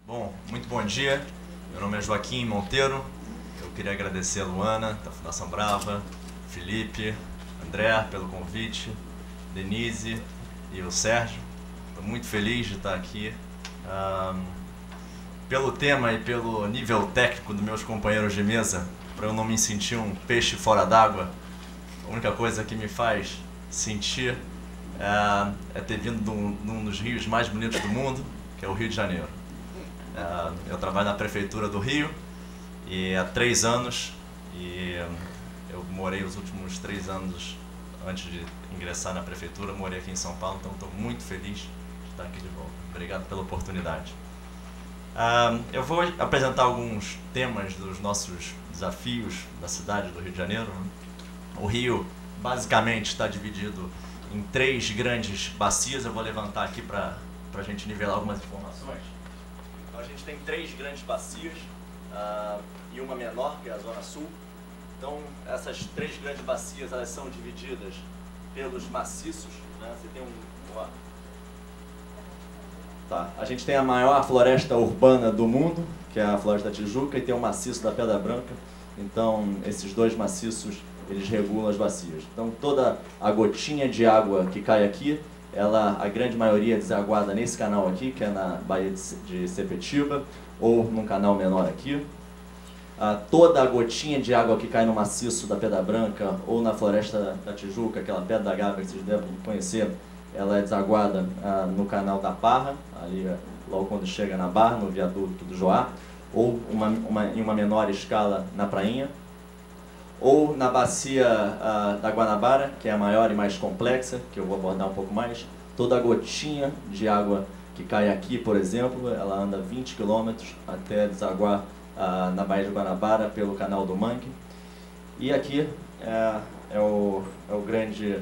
Bom, muito bom dia. Meu nome é Joaquim Monteiro. Eu queria agradecer a Luana, da Fundação Brava, Felipe, André, pelo convite, Denise e o Sérgio. Estou muito feliz de estar aqui. Pelo tema e pelo nível técnico dos meus companheiros de mesa, para eu não me sentir um peixe fora d'água, a única coisa que me faz sentir é ter vindo de um dos rios mais bonitos do mundo, que é o Rio de Janeiro. Eu trabalho na prefeitura do Rio e há 3 anos, e eu morei os últimos 3 anos antes de ingressar na prefeitura, morei aqui em São Paulo, então estou muito feliz de estar aqui de volta. Obrigado pela oportunidade. Eu vou apresentar alguns temas dos nossos desafios da cidade do Rio de Janeiro. O Rio basicamente está dividido em 3 grandes bacias. Eu vou levantar aqui para a gente nivelar algumas informações. Então, a gente tem 3 grandes bacias e uma menor, que é a Zona Sul. Então, essas 3 grandes bacias, elas são divididas pelos maciços, né? Você tem a gente tem a maior floresta urbana do mundo, que é a Floresta da Tijuca, e tem o maciço da Pedra Branca. Então, esses 2 maciços, eles regulam as bacias. Então, toda a gotinha de água que cai aqui, a grande maioria é desaguada nesse canal aqui, que é na Baía de Sepetiba, ou num canal menor aqui. Toda a gotinha de água que cai no maciço da Pedra Branca ou na Floresta da Tijuca, aquela pedra da Gávea que vocês devem conhecer, ela é desaguada no canal da Barra, ali logo quando chega na Barra, no viaduto do Joá, ou em uma menor escala na Prainha, ou na bacia da Guanabara, que é a maior e mais complexa, que eu vou abordar um pouco mais. Toda a gotinha de água que cai aqui, por exemplo, ela anda 20 km até desaguar na Baía de Guanabara pelo canal do Mangue. E aqui é o grande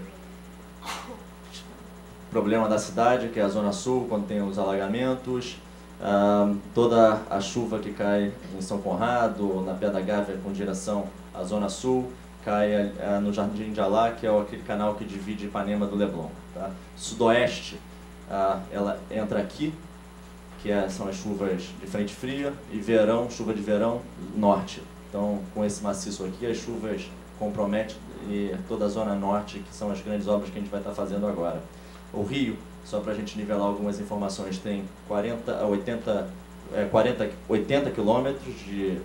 problema da cidade, que é a Zona Sul, quando tem os alagamentos. Toda a chuva que cai em São Conrado, na Pedra Gávea com direção à Zona Sul, cai no Jardim de Alá, que é aquele canal que divide Ipanema do Leblon. Tá? Sudoeste, ela entra aqui, que são as chuvas de frente fria, e verão, chuva de verão, norte. Então, com esse maciço aqui, as chuvas comprometem toda a Zona Norte, que são as grandes obras que a gente vai estar fazendo agora. O Rio, só para a gente nivelar algumas informações, tem 80 quilômetros de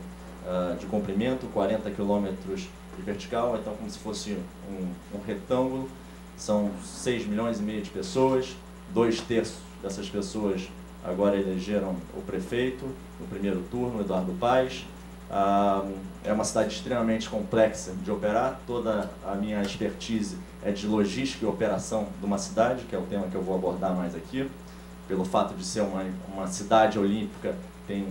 comprimento, 40 quilômetros de vertical, então como se fosse um retângulo. São 6,5 milhões de pessoas, 2/3 dessas pessoas agora elegeram o prefeito no primeiro turno, Eduardo Paes. É uma cidade extremamente complexa de operar. Toda a minha expertise é de logística e operação de uma cidade, que é o tema que eu vou abordar mais aqui. Pelo fato de ser uma cidade olímpica, tem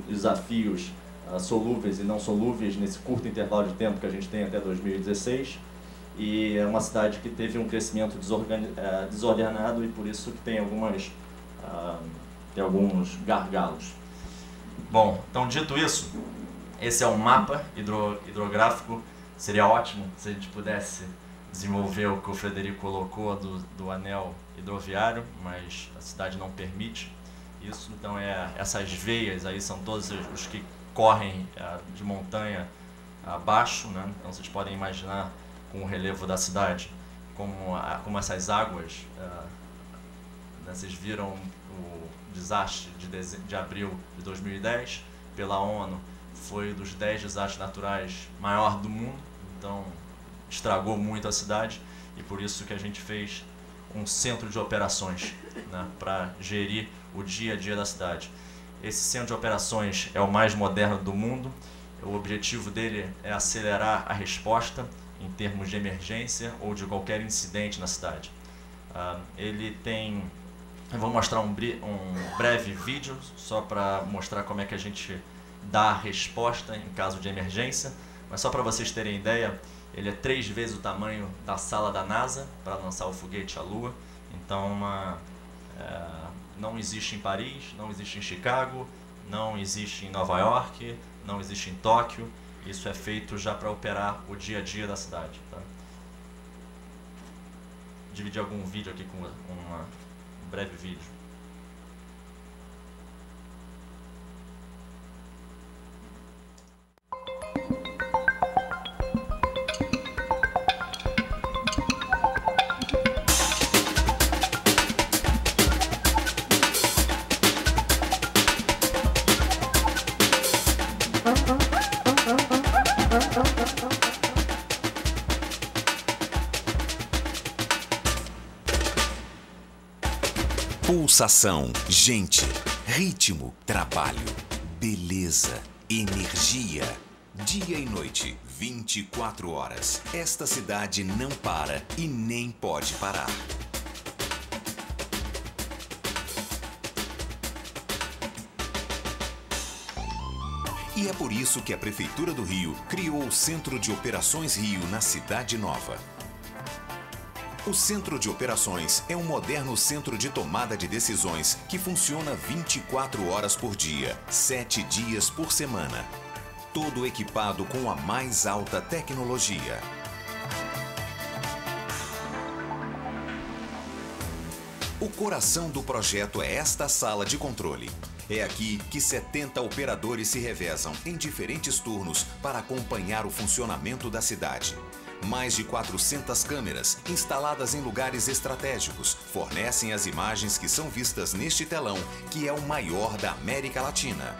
desafios solúveis e não solúveis nesse curto intervalo de tempo que a gente tem até 2016. E é uma cidade que teve um crescimento desordenado e por isso que tem alguns gargalos. Bom, então dito isso, esse é um mapa hidrográfico. Seria ótimo se a gente pudesse desenvolver o que o Frederico colocou do anel hidroviário, mas a cidade não permite isso. Então essas veias aí são todos os que correm de montanha abaixo, né? Então vocês podem imaginar com o relevo da cidade como essas águas, vocês viram o desastre de abril de 2010 pela ONU, foi dos 10 desastres naturais maior do mundo, então estragou muito a cidade, e por isso que a gente fez um centro de operações, né, para gerir o dia a dia da cidade. Esse centro de operações é o mais moderno do mundo. O objetivo dele é acelerar a resposta em termos de emergência ou de qualquer incidente na cidade. Eu vou mostrar um breve vídeo só para mostrar como é que a gente dá a resposta em caso de emergência, mas só para vocês terem ideia, ele é 3 vezes o tamanho da sala da NASA para lançar o foguete à Lua. Então não existe em Paris, não existe em Chicago, não existe em Nova York, não existe em Tóquio. Isso é feito já para operar o dia a dia da cidade. Tá? Dividir algum vídeo aqui com um breve vídeo. Pulsação, gente, ritmo, trabalho, beleza, energia. Dia e noite, 24 horas. Esta cidade não para e nem pode parar. E é por isso que a Prefeitura do Rio criou o Centro de Operações Rio na Cidade Nova. O Centro de Operações é um moderno centro de tomada de decisões que funciona 24 horas por dia, 7 dias por semana. Todo equipado com a mais alta tecnologia. O coração do projeto é esta sala de controle. É aqui que 70 operadores se revezam em diferentes turnos para acompanhar o funcionamento da cidade. Mais de 400 câmeras, instaladas em lugares estratégicos, fornecem as imagens que são vistas neste telão, que é o maior da América Latina.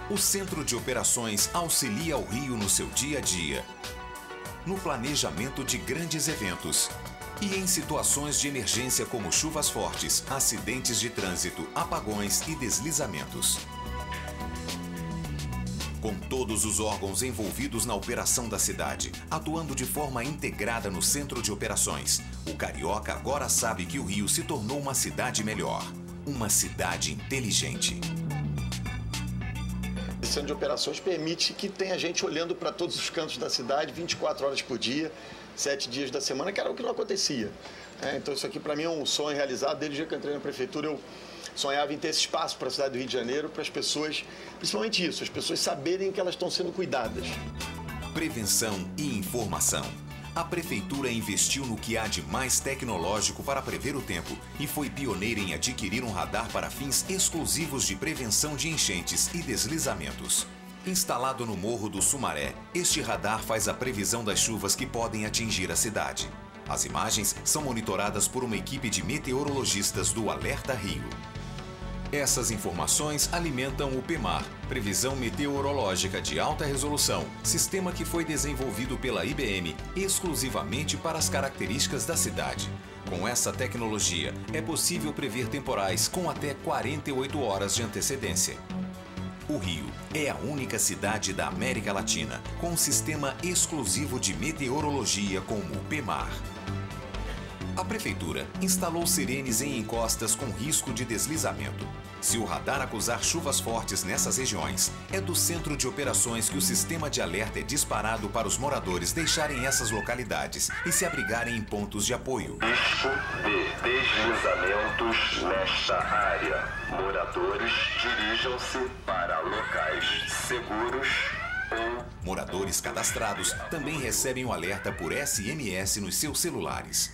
O Centro de Operações auxilia o Rio no seu dia a dia, no planejamento de grandes eventos e em situações de emergência como chuvas fortes, acidentes de trânsito, apagões e deslizamentos. Com todos os órgãos envolvidos na operação da cidade, atuando de forma integrada no Centro de Operações, o carioca agora sabe que o Rio se tornou uma cidade melhor, uma cidade inteligente. O Centro de Operações permite que tenha gente olhando para todos os cantos da cidade 24 horas por dia, 7 dias da semana, que era o que não acontecia. Então isso aqui para mim é um sonho realizado. Desde o dia que eu entrei na prefeitura, eu sonhava em ter esse espaço para a cidade do Rio de Janeiro, para as pessoas, principalmente isso, as pessoas saberem que elas estão sendo cuidadas. Prevenção e informação. A Prefeitura investiu no que há de mais tecnológico para prever o tempo e foi pioneira em adquirir um radar para fins exclusivos de prevenção de enchentes e deslizamentos. Instalado no Morro do Sumaré, este radar faz a previsão das chuvas que podem atingir a cidade. As imagens são monitoradas por uma equipe de meteorologistas do Alerta Rio. Essas informações alimentam o PEMAR, Previsão Meteorológica de Alta Resolução, sistema que foi desenvolvido pela IBM exclusivamente para as características da cidade. Com essa tecnologia, é possível prever temporais com até 48 horas de antecedência. O Rio é a única cidade da América Latina com um sistema exclusivo de meteorologia como o PEMAR. A Prefeitura instalou sirenes em encostas com risco de deslizamento. Se o radar acusar chuvas fortes nessas regiões, é do Centro de Operações que o sistema de alerta é disparado para os moradores deixarem essas localidades e se abrigarem em pontos de apoio. Risco de deslizamentos nesta área. Moradores dirijam-se para locais seguros ou... Moradores cadastrados também recebem o alerta por SMS nos seus celulares.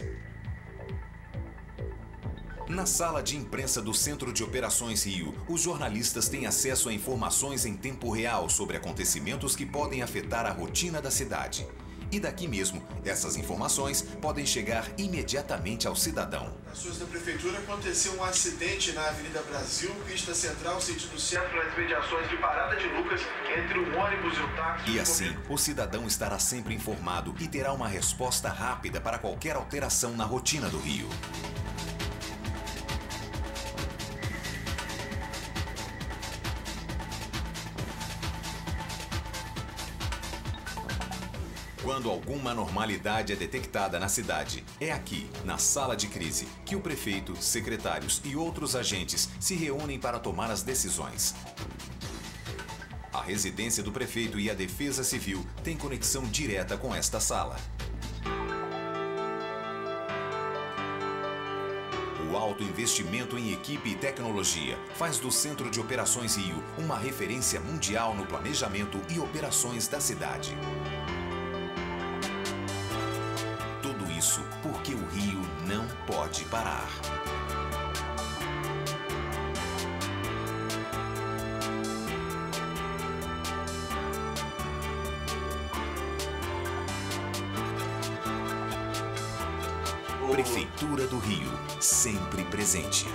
Na sala de imprensa do Centro de Operações Rio, os jornalistas têm acesso a informações em tempo real sobre acontecimentos que podem afetar a rotina da cidade. E daqui mesmo, essas informações podem chegar imediatamente ao cidadão. Nas ruas da Prefeitura aconteceu um acidente na Avenida Brasil, pista central, sentido centro, nas mediações de Parada de Lucas, entre o ônibus e o táxi. E assim, o cidadão estará sempre informado e terá uma resposta rápida para qualquer alteração na rotina do Rio. Quando alguma anormalidade é detectada na cidade, é aqui, na sala de crise, que o prefeito, secretários e outros agentes se reúnem para tomar as decisões. A residência do prefeito e a Defesa Civil têm conexão direta com esta sala. O alto investimento em equipe e tecnologia faz do Centro de Operações Rio uma referência mundial no planejamento e operações da cidade. Tudo isso porque o Rio não pode parar. Prefeitura do Rio, sempre presente.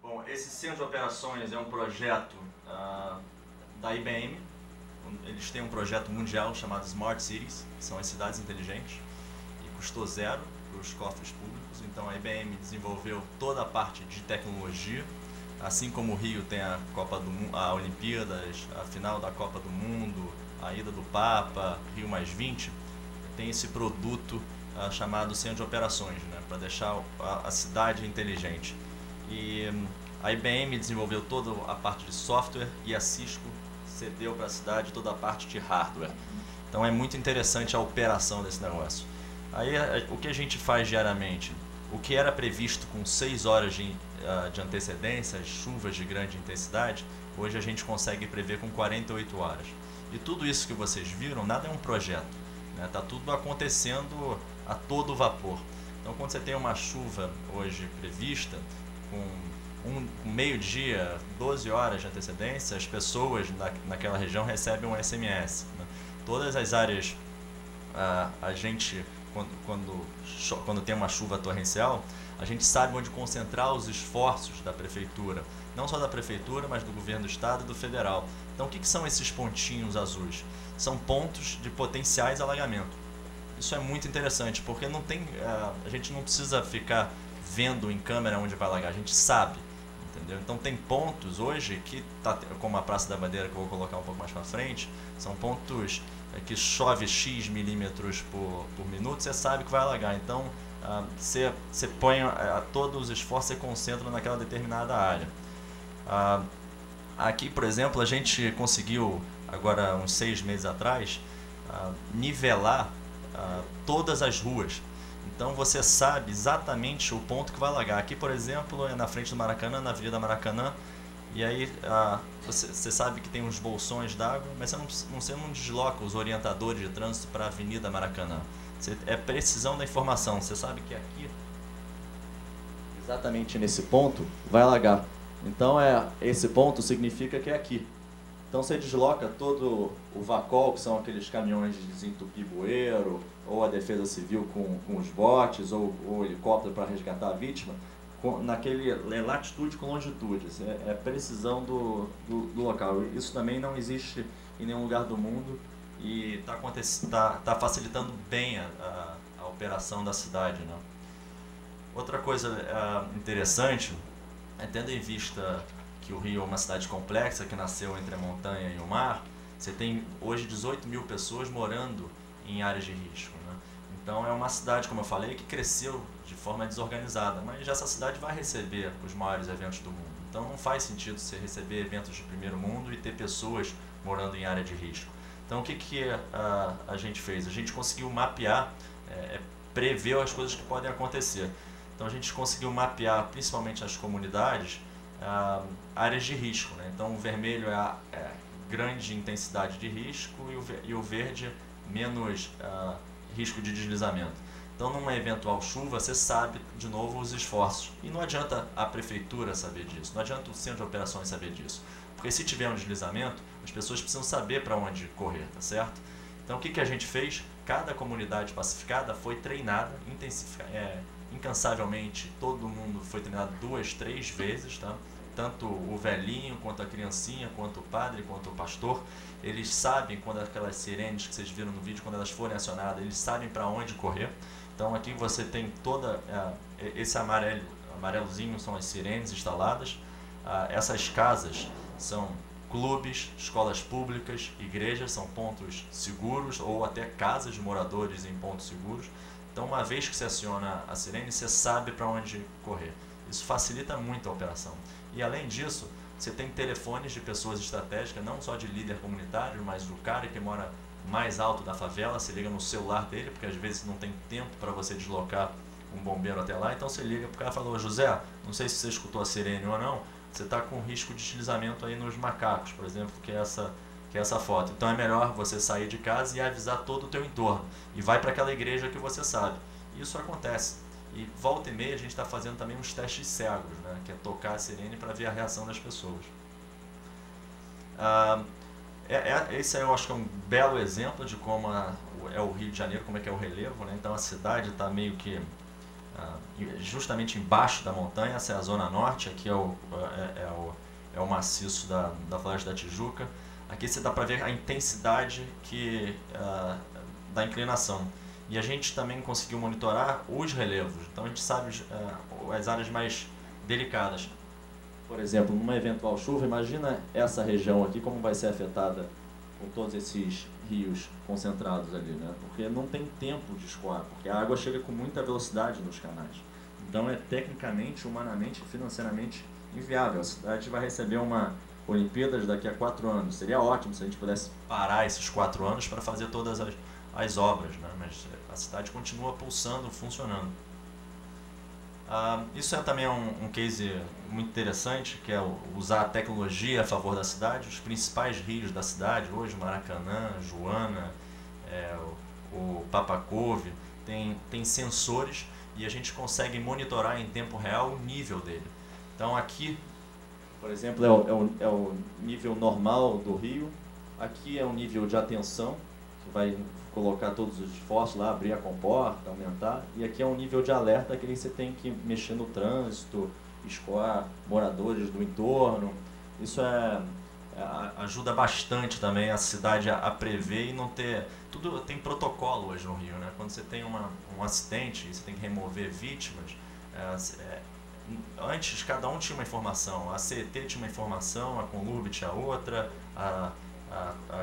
Bom, esse Centro de Operações é um projeto da IBM, eles têm um projeto mundial chamado Smart Cities, que são as cidades inteligentes, e custou zero para os cofres públicos. Então a IBM desenvolveu toda a parte de tecnologia, assim como o Rio tem a Copa do Mundo, a Olimpíadas, a final da Copa do Mundo, a ida do Papa, Rio +20, tem esse produto chamado Centro de Operações, né, para deixar a cidade inteligente. E a IBM desenvolveu toda a parte de software e a Cisco cedeu para a cidade toda a parte de hardware. Então é muito interessante a operação desse negócio. Aí o que a gente faz diariamente? O que era previsto com 6 horas de antecedência, chuvas de grande intensidade, hoje a gente consegue prever com 48 horas. E tudo isso que vocês viram, nada é um projeto, né? Tá tudo acontecendo a todo vapor. Então quando você tem uma chuva hoje prevista, com meio-dia, 12 horas de antecedência, as pessoas naquela região recebem um SMS, né? Todas as áreas, a gente, quando tem uma chuva torrencial, a gente sabe onde concentrar os esforços da prefeitura, não só da prefeitura, mas do governo do estado e do federal. Então o que são esses pontinhos azuis? São pontos de potenciais alagamento. Isso é muito interessante, porque não tem, a gente não precisa ficar vendo em câmera onde vai alagar, a gente sabe. Entendeu? Então tem pontos hoje que, como a Praça da Bandeira, que eu vou colocar um pouco mais para frente, são pontos que chove X milímetros por minuto, você sabe que vai alagar. Então você põe todos os esforços, você concentra naquela determinada área. Aqui, por exemplo, a gente conseguiu, agora uns 6 meses atrás, nivelar todas as ruas. Então você sabe exatamente o ponto que vai alagar. Aqui, por exemplo, é na frente do Maracanã, na Avenida Maracanã, e aí você sabe que tem uns bolsões d'água, mas você não desloca os orientadores de trânsito para a Avenida Maracanã. É precisão da informação. Você sabe que aqui, exatamente nesse ponto, vai alagar. Então esse ponto significa que é aqui. Então você desloca todo o VACOL, que são aqueles caminhões de desentupir bueiro, ou a Defesa Civil com os botes, ou o helicóptero para resgatar a vítima, naquele latitude com longitude. É precisão do local. Isso também não existe em nenhum lugar do mundo e tá facilitando bem a operação da cidade, né? Outra coisa interessante é, tendo em vista que o Rio é uma cidade complexa, que nasceu entre a montanha e o mar, você tem hoje 18 mil pessoas morando em áreas de risco, né? Então é uma cidade, como eu falei, que cresceu de forma desorganizada, mas essa cidade vai receber os maiores eventos do mundo. Então não faz sentido você receber eventos de primeiro mundo e ter pessoas morando em área de risco. Então o que a gente fez? A gente conseguiu mapear, prever as coisas que podem acontecer. Então a gente conseguiu mapear, principalmente nas comunidades, áreas de risco, né? Então o vermelho é grande intensidade de risco e o verde menos risco de deslizamento. Então numa eventual chuva você sabe de novo os esforços e não adianta a prefeitura saber disso, não adianta o centro de operações saber disso, porque se tiver um deslizamento as pessoas precisam saber para onde correr, tá certo? Então o que a gente fez? Cada comunidade pacificada foi treinada incansavelmente, todo mundo foi treinado 2, 3 vezes, tá? Tanto o velhinho, quanto a criancinha, quanto o padre, quanto o pastor, eles sabem quando aquelas sirenes que vocês viram no vídeo, quando elas forem acionadas, eles sabem para onde correr. Então aqui você tem toda, esse amarelozinho são as sirenes instaladas, essas casas são clubes, escolas públicas, igrejas, são pontos seguros ou até casas de moradores em pontos seguros. Então uma vez que você aciona a sirene, você sabe para onde correr. Isso facilita muito a operação. E além disso, você tem telefones de pessoas estratégicas, não só de líder comunitário, mas do cara que mora mais alto da favela, você liga no celular dele, porque às vezes não tem tempo para você deslocar um bombeiro até lá, então você liga para o cara e fala: José, não sei se você escutou a sirene ou não, você está com risco de deslizamento aí nos macacos, por exemplo, que é essa foto. Então é melhor você sair de casa e avisar todo o teu entorno. E vai para aquela igreja que você sabe. Isso acontece. E volta e meia a gente está fazendo também uns testes cegos, né? Que é tocar a sirene para ver a reação das pessoas. Esse eu acho que é um belo exemplo de como é o Rio de Janeiro, como é que é o relevo, né? Então a cidade está meio que justamente embaixo da montanha. Essa é a zona norte, aqui é o maciço da Floresta da Tijuca. Aqui você dá para ver a intensidade da inclinação. E a gente também conseguiu monitorar os relevos, então a gente sabe as áreas mais delicadas. Por exemplo, numa eventual chuva, imagina essa região aqui como vai ser afetada com todos esses rios concentrados ali, né? Porque não tem tempo de escoar, porque a água chega com muita velocidade nos canais. Então é tecnicamente, humanamente e financeiramente inviável. A cidade vai receber uma Olimpíadas daqui a 4 anos. Seria ótimo se a gente pudesse parar esses 4 anos para fazer todas as obras, né? Mas a cidade continua pulsando, funcionando. Isso é também um case muito interessante, que é usar a tecnologia a favor da cidade. Os principais rios da cidade, hoje Maracanã, Joana, o Papacove, tem sensores e a gente consegue monitorar em tempo real o nível dele. Então aqui, por exemplo, é o nível normal do rio, aqui é o nível de atenção, que vai colocar todos os esforços lá, abrir a comporta, aumentar, e aqui é um nível de alerta que você tem que mexer no trânsito, escoar moradores do entorno. Isso ajuda bastante também a cidade a prever e não ter... Tudo tem protocolo hoje no Rio, né? Quando você tem um acidente e você tem que remover vítimas, antes cada um tinha uma informação, a CET tinha uma informação, a Conlurb tinha outra, a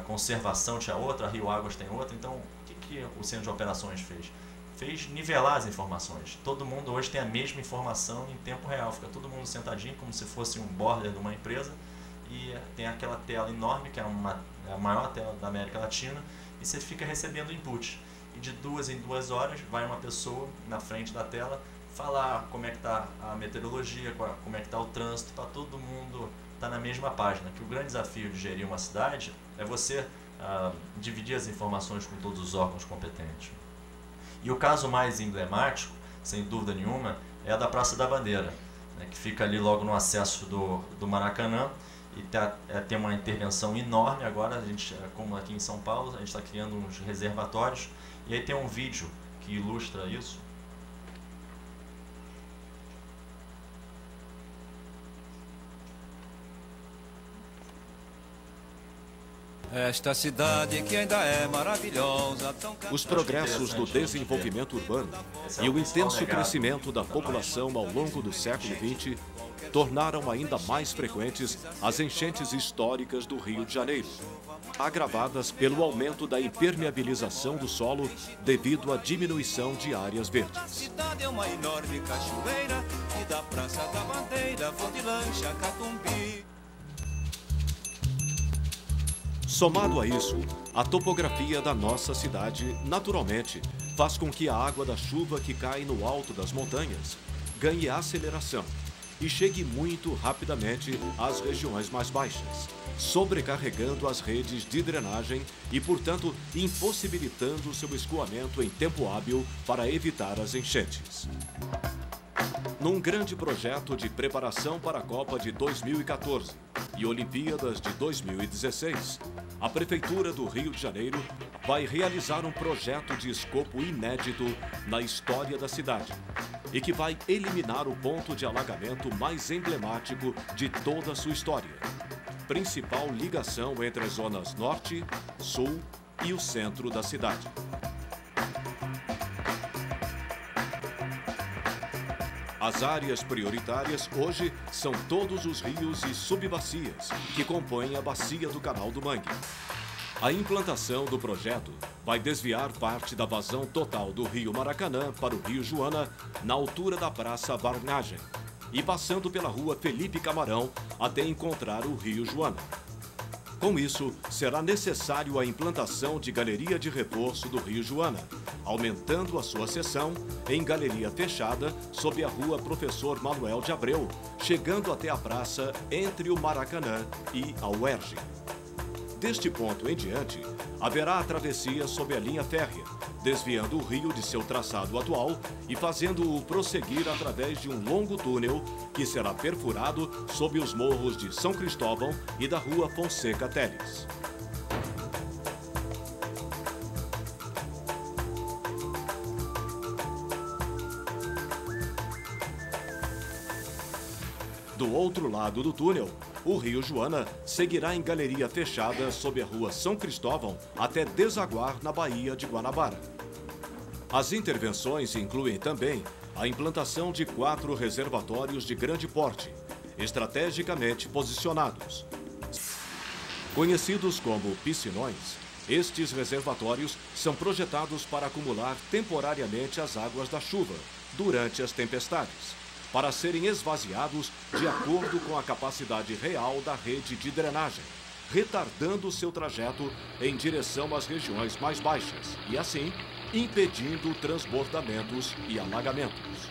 conservação tinha outra, a Rio Águas tem outra. Então, o que o Centro de Operações fez? Fez nivelar as informações. Todo mundo hoje tem a mesma informação em tempo real. Fica todo mundo sentadinho como se fosse um border de uma empresa e tem aquela tela enorme, que é a maior tela da América Latina, e você fica recebendo input. E de 2 em 2 horas vai uma pessoa na frente da tela falar como é que está a meteorologia, como é que está o trânsito, para todo mundo estar na mesma página. Que o grande desafio de gerir uma cidade é você dividir as informações com todos os órgãos competentes. E o caso mais emblemático, sem dúvida nenhuma, é a da Praça da Bandeira, né, que fica ali logo no acesso do Maracanã, e tem uma intervenção enorme. Agora, a gente, como aqui em São Paulo, a gente está criando uns reservatórios, e aí tem um vídeo que ilustra isso. Esta cidade que ainda é maravilhosa. Os progressos do desenvolvimento urbano e o intenso crescimento da população ao longo do século XX tornaram ainda mais frequentes as enchentes históricas do Rio de Janeiro, agravadas pelo aumento da impermeabilização do solo devido à diminuição de áreas verdes. A cidade é uma enorme cachoeira e da Praça da Bandeira vou de lancha a Catumbi. Somado a isso, a topografia da nossa cidade, naturalmente, faz com que a água da chuva que cai no alto das montanhas ganhe aceleração e chegue muito rapidamente às regiões mais baixas, sobrecarregando as redes de drenagem e, portanto, impossibilitando seu escoamento em tempo hábil para evitar as enchentes. Num grande projeto de preparação para a Copa de 2014 e Olimpíadas de 2016, a Prefeitura do Rio de Janeiro vai realizar um projeto de escopo inédito na história da cidade e que vai eliminar o ponto de alagamento mais emblemático de toda a sua história, principal ligação entre as zonas norte, sul e o centro da cidade. As áreas prioritárias hoje são todos os rios e subbacias que compõem a bacia do Canal do Mangue. A implantação do projeto vai desviar parte da vazão total do rio Maracanã para o rio Joana, na altura da Praça Varnagem, e passando pela rua Felipe Camarão até encontrar o rio Joana. Com isso, será necessário a implantação de galeria de reforço do rio Joana, aumentando a sua seção em galeria fechada sob a rua Professor Manuel de Abreu, chegando até a praça entre o Maracanã e a UERJ. Deste ponto em diante, haverá a travessia sob a linha férrea, desviando o rio de seu traçado atual e fazendo-o prosseguir através de um longo túnel que será perfurado sob os morros de São Cristóvão e da rua Fonseca Teles. Do outro lado do túnel, O Rio Joana seguirá em galeria fechada sob a rua São Cristóvão até desaguar na Baía de Guanabara. As intervenções incluem também a implantação de 4 reservatórios de grande porte, estrategicamente posicionados. Conhecidos como piscinões, estes reservatórios são projetados para acumular temporariamente as águas da chuva durante as tempestades, para serem esvaziados de acordo com a capacidade real da rede de drenagem, retardando seu trajeto em direção às regiões mais baixas e, assim, impedindo transbordamentos e alagamentos.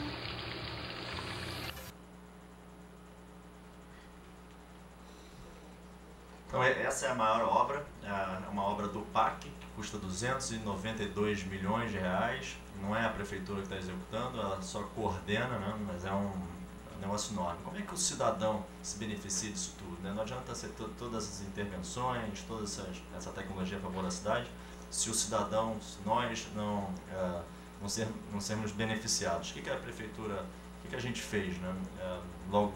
Então essa é a maior obra, é uma obra do PAC, que custa 292 milhões de reais. Não é a prefeitura que está executando, ela só coordena, né? Mas é um negócio enorme. Como é que o cidadão se beneficia disso tudo, né? Não adianta ser todas as intervenções, toda essa tecnologia a favor da cidade, se o cidadão, se nós não sermos beneficiados. O que a prefeitura, o que a gente fez, né? Logo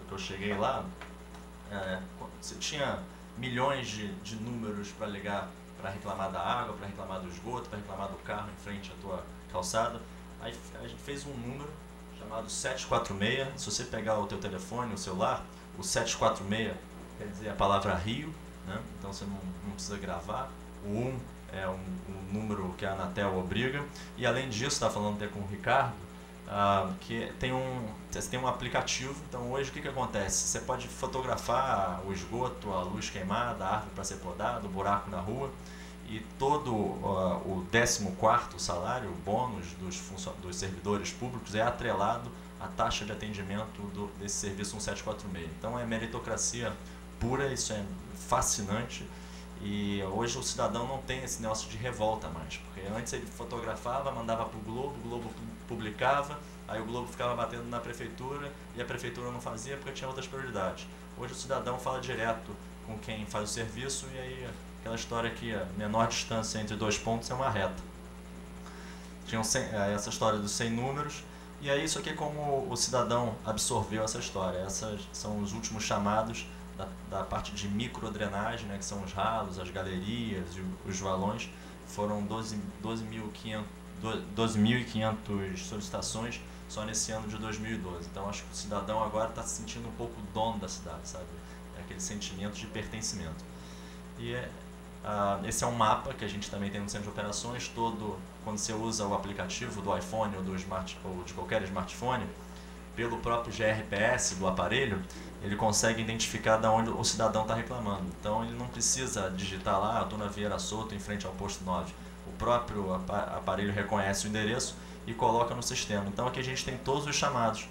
que eu cheguei lá, você tinha milhões de números para ligar, para reclamar da água, para reclamar do esgoto, para reclamar do carro em frente à tua calçada. Aí a gente fez um número chamado 746. Se você pegar o teu telefone, o celular, o 746 quer dizer a palavra Rio, né? Então você não precisa gravar. O 1 é um número que a Anatel obriga. E além disso, está falando até com o Ricardo, que tem um aplicativo. Então hoje o que acontece? Você pode fotografar o esgoto, a luz queimada, a árvore para ser podada, o buraco na rua, e todo o 14º salário, o bônus dos servidores públicos é atrelado à taxa de atendimento desse serviço 1746. Então é meritocracia pura, isso é fascinante. E hoje o cidadão não tem esse negócio de revolta mais, porque antes ele fotografava, mandava para o Globo publicava, aí o Globo ficava batendo na prefeitura e a prefeitura não fazia porque tinha outras prioridades. Hoje o cidadão fala direto com quem faz o serviço e aí aquela história que a menor distância entre 2 pontos é uma reta. Tinha essa história dos 100 números, e aí isso aqui é como o cidadão absorveu essa história. Essas são os últimos chamados da parte de microdrenagem, né, que são os ralos, as galerias e os valões. Foram 12.500 solicitações só nesse ano de 2012. Então acho que o cidadão agora está se sentindo um pouco dono da cidade, sabe? É aquele sentimento de pertencimento. E esse é um mapa que a gente também tem no centro de operações. Quando você usa o aplicativo do iPhone ou ou de qualquer smartphone, pelo próprio GRPS do aparelho, ele consegue identificar de onde o cidadão está reclamando. Então ele não precisa digitar lá, eu estou na Vieira Soto, em frente ao posto 9. O próprio aparelho reconhece o endereço e coloca no sistema. Então aqui a gente tem todos os chamados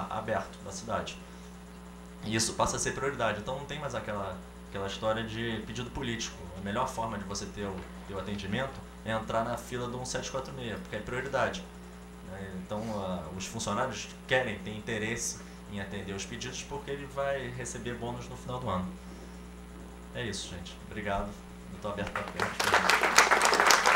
aberto da cidade. E isso passa a ser prioridade. Então não tem mais aquela história de pedido político. A melhor forma de você ter o atendimento é entrar na fila do 1746, porque é prioridade. Então os funcionários têm interesse em atender os pedidos porque ele vai receber bônus no final do ano. É isso, gente. Obrigado. Eu estou aberto para perguntas.